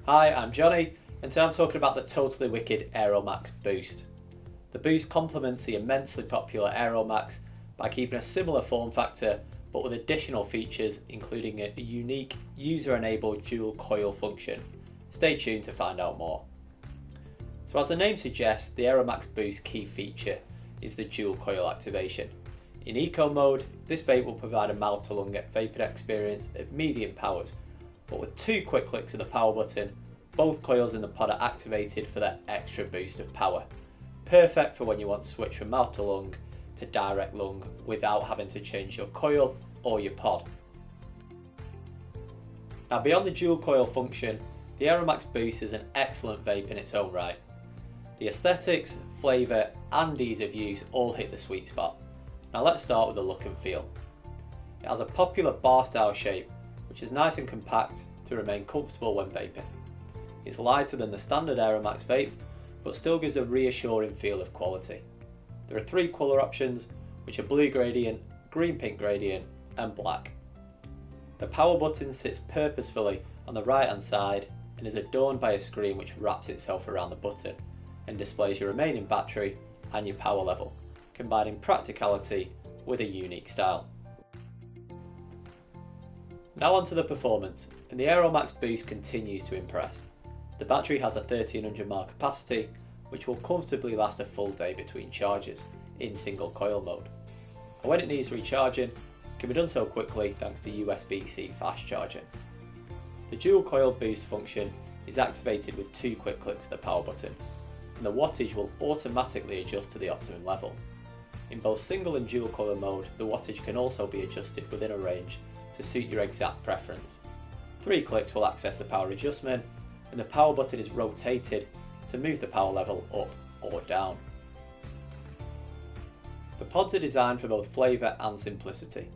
Hi, I'm Johnny, and today I'm talking about the Totally Wicked Aeromax Boost. The Boost complements the immensely popular Aeromax by keeping a similar form factor but with additional features including a unique user-enabled dual coil function. Stay tuned to find out more. So as the name suggests, the Aeromax Boost key feature is the dual coil activation. In eco mode, this vape will provide a mouth to lung vaping experience at medium powers, but with 2 quick clicks of the power button, both coils in the pod are activated for that extra boost of power. Perfect for when you want to switch from mouth to lung to direct lung without having to change your coil or your pod. Now beyond the dual coil function, the Aeromax Boost is an excellent vape in its own right. The aesthetics, flavour and ease of use all hit the sweet spot. Now let's start with the look and feel. It has a popular bar style shape which is nice and compact to remain comfortable when vaping. It's lighter than the standard Aeromax vape, but still gives a reassuring feel of quality. There are 3 colour options, which are blue gradient, green pink gradient and black. The power button sits purposefully on the right hand side and is adorned by a screen which wraps itself around the button and displays your remaining battery and your power level, combining practicality with a unique style. Now onto the performance, and the Aeromax Boost continues to impress. The battery has a 1300 mAh capacity, which will comfortably last a full day between charges, in single coil mode. And when it needs recharging, it can be done so quickly thanks to USB-C fast charging. The dual coil boost function is activated with 2 quick clicks of the power button, and the wattage will automatically adjust to the optimum level. In both single and dual coil mode, the wattage can also be adjusted within a range to suit your exact preference. 3 clicks will access the power adjustment, and the power button is rotated to move the power level up or down. The pods are designed for both flavour and simplicity.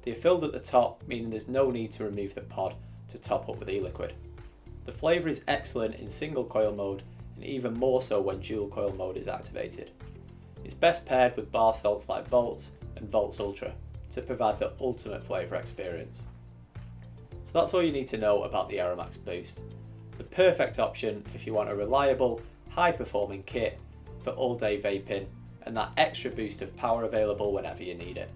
They are filled at the top, meaning there's no need to remove the pod to top up with e-liquid. The flavour is excellent in single coil mode and even more so when dual coil mode is activated. It's best paired with bar salts like Volts and Volts Ultra to provide the ultimate flavour experience. So that's all you need to know about the Aeromax Boost. The perfect option if you want a reliable, high performing kit for all day vaping and that extra boost of power available whenever you need it.